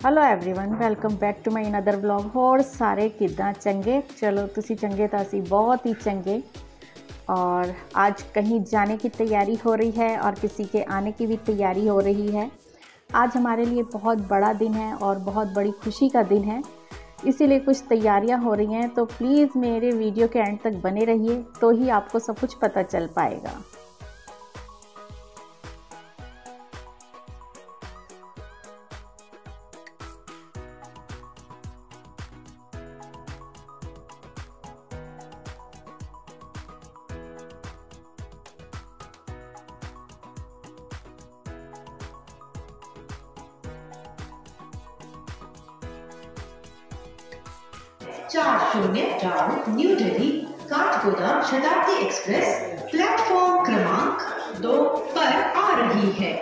Hello everyone, welcome back to my another vlog. होर सारे किद्दां चंगे? चलो तुसी चंगे तो असी बहुत ही चंगे। और आज कहीं जाने की तैयारी हो रही है और किसी के आने की भी तैयारी हो रही है। आज हमारे लिए बहुत बड़ा दिन है और बहुत बड़ी खुशी का दिन है, इसीलिए कुछ तैयारियां हो रही हैं। तो प्लीज़ मेरे वीडियो के एंड तक बने रहिए, तो ही आपको सब कुछ पता चल पाएगा। चार शून्य down new Delhi Kathgodam Shatabdi express platform क्रमांक 2 पर आ रही है।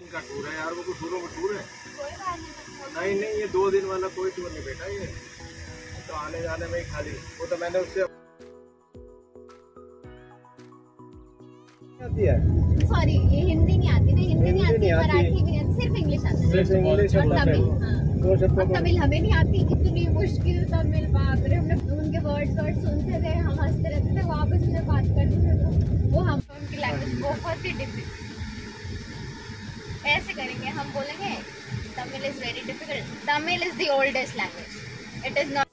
का टूर है यार, वो कुछ टूरों का टूर है। नहीं नहीं, ये 2 दिन वाला कोई टूर नहीं बेटा, ये तो आने जाने में ही खाली। वो तो मैंने उससे आती है। सॉरी, ये हिंदी नहीं आती ना, हिंदी नहीं आती, मराठी भी नहीं आती, सिर्फ इंग्लिश आती है। सिर्फ इंग्लिश और तमिल। दो शब्दों और तमिल हमें नहीं आती, इतनी मुश्किल तमिल। बाप रे, हमने उनके वर्ड्स सुनते थे, हम हंसते रहते थे, वापस उनसे बात करते थे तो वो हम उनकी लैंग्वेज बहुत ही डिफिकल्ट। ऐसे करेंगे, हम बोलेंगे Tamil is very difficult. Tamil is the oldest language, it is not.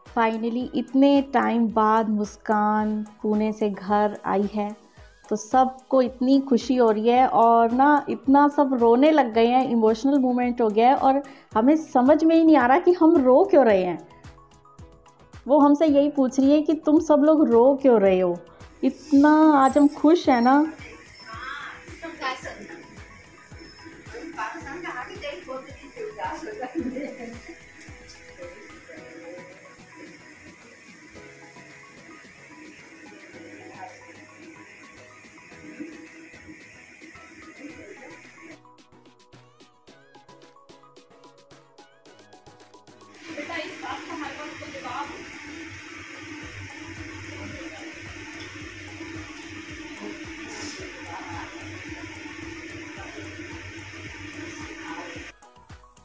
Finally इतने टाइम बाद मुस्कान पुणे से घर आई है, तो सबको इतनी खुशी हो रही है और ना इतना सब रोने लग गए हैं। इमोशनल मोमेंट हो गया है और हमें समझ में ही नहीं आ रहा कि हम रो क्यों रहे हैं। वो हमसे यही पूछ रही है कि तुम सब लोग रो क्यों रहे हो। इतना आज हम खुश हैं ना।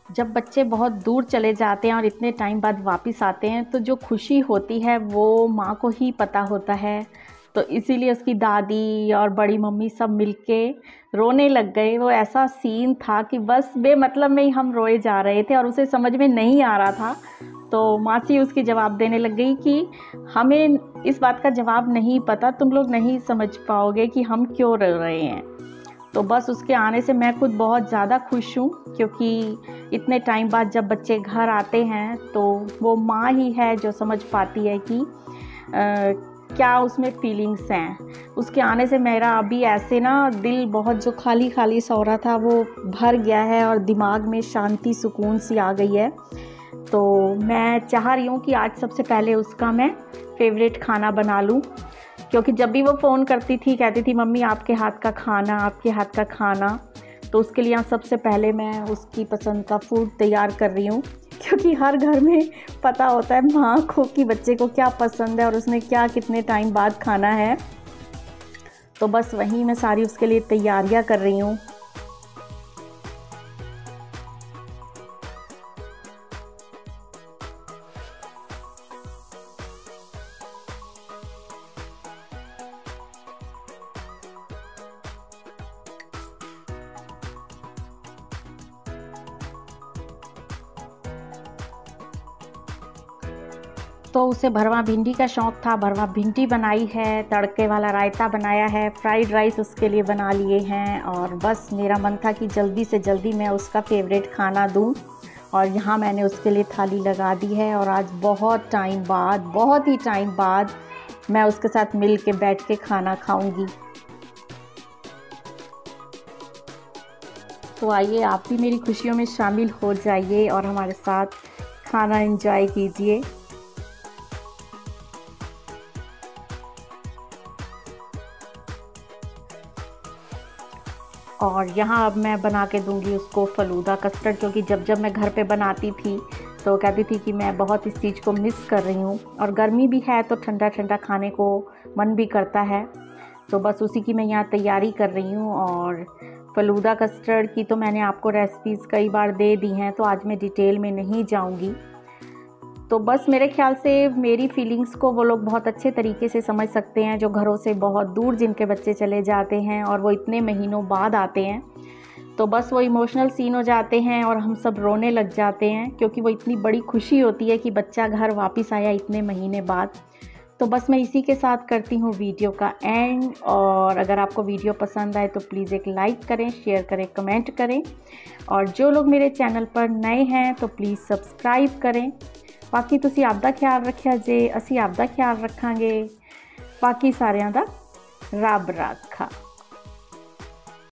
जब बच्चे बहुत दूर चले जाते हैं और इतने टाइम बाद वापस आते हैं, तो जो खुशी होती है वो माँ को ही पता होता है। तो इसीलिए उसकी दादी और बड़ी मम्मी सब मिलके रोने लग गए। वो ऐसा सीन था कि बस बेमतलब में ही हम रोए जा रहे थे और उसे समझ में नहीं आ रहा था। तो मासी उसकी जवाब देने लग गई कि हमें इस बात का जवाब नहीं पता, तुम लोग नहीं समझ पाओगे कि हम क्यों रो रहे हैं। तो बस उसके आने से मैं खुद बहुत ज़्यादा खुश हूँ, क्योंकि इतने टाइम बाद जब बच्चे घर आते हैं तो वो माँ ही है जो समझ पाती है कि क्या उसमें फीलिंग्स हैं। उसके आने से मेरा अभी ऐसे ना दिल बहुत जो खाली खाली सा हो रहा था वो भर गया है और दिमाग में शांति सुकून सी आ गई है। तो मैं चाह रही हूँ कि आज सबसे पहले उसका मैं फेवरेट खाना बना लूँ, क्योंकि जब भी वो फ़ोन करती थी कहती थी मम्मी आपके हाथ का खाना, आपके हाथ का खाना। तो उसके लिए सबसे पहले मैं उसकी पसंद का फूड तैयार कर रही हूँ, क्योंकि हर घर में पता होता है माँ को कि बच्चे को क्या पसंद है और उसने क्या कितने टाइम बाद खाना है। तो बस वहीं मैं सारी उसके लिए तैयारियाँ कर रही हूँ। तो उसे भरवा भिंडी का शौक़ था, भरवा भिंडी बनाई है, तड़के वाला रायता बनाया है, फ्राइड राइस उसके लिए बना लिए हैं। और बस मेरा मन था कि जल्दी से जल्दी मैं उसका फेवरेट खाना दूं, और यहाँ मैंने उसके लिए थाली लगा दी है। और आज बहुत ही टाइम बाद मैं उसके साथ मिल के बैठ के खाना खाऊंगी। तो आइए आप भी मेरी खुशियों में शामिल हो जाइए और हमारे साथ खाना एंजॉय कीजिए। और यहाँ अब मैं बना के दूंगी उसको फलूदा कस्टर्ड, क्योंकि जब मैं घर पे बनाती थी तो कहती थी कि मैं बहुत इस चीज़ को मिस कर रही हूँ, और गर्मी भी है तो ठंडा ठंडा खाने को मन भी करता है। तो बस उसी की मैं यहाँ तैयारी कर रही हूँ। और फलूदा कस्टर्ड की तो मैंने आपको रेसिपीज़ कई बार दे दी हैं, तो आज मैं डिटेल में नहीं जाऊँगी। तो बस मेरे ख्याल से मेरी फीलिंग्स को वो लोग बहुत अच्छे तरीके से समझ सकते हैं जो घरों से बहुत दूर जिनके बच्चे चले जाते हैं और वो इतने महीनों बाद आते हैं। तो बस वो इमोशनल सीन हो जाते हैं और हम सब रोने लग जाते हैं, क्योंकि वो इतनी बड़ी खुशी होती है कि बच्चा घर वापस आया इतने महीने बाद। तो बस मैं इसी के साथ करती हूँ वीडियो का एंड। और अगर आपको वीडियो पसंद आए तो प्लीज़ एक लाइक करें, शेयर करें, कमेंट करें। और जो लोग मेरे चैनल पर नए हैं तो प्लीज़ सब्सक्राइब करें। बाकी ਤੁਸੀਂ ਆਪਦਾ ख्याल रखिया जे, ਅਸੀਂ ਆਪਦਾ ख्याल रखांगे। बाकी सारिਆਂ ਦਾ ਰੱਬ ਰਾਖਾ।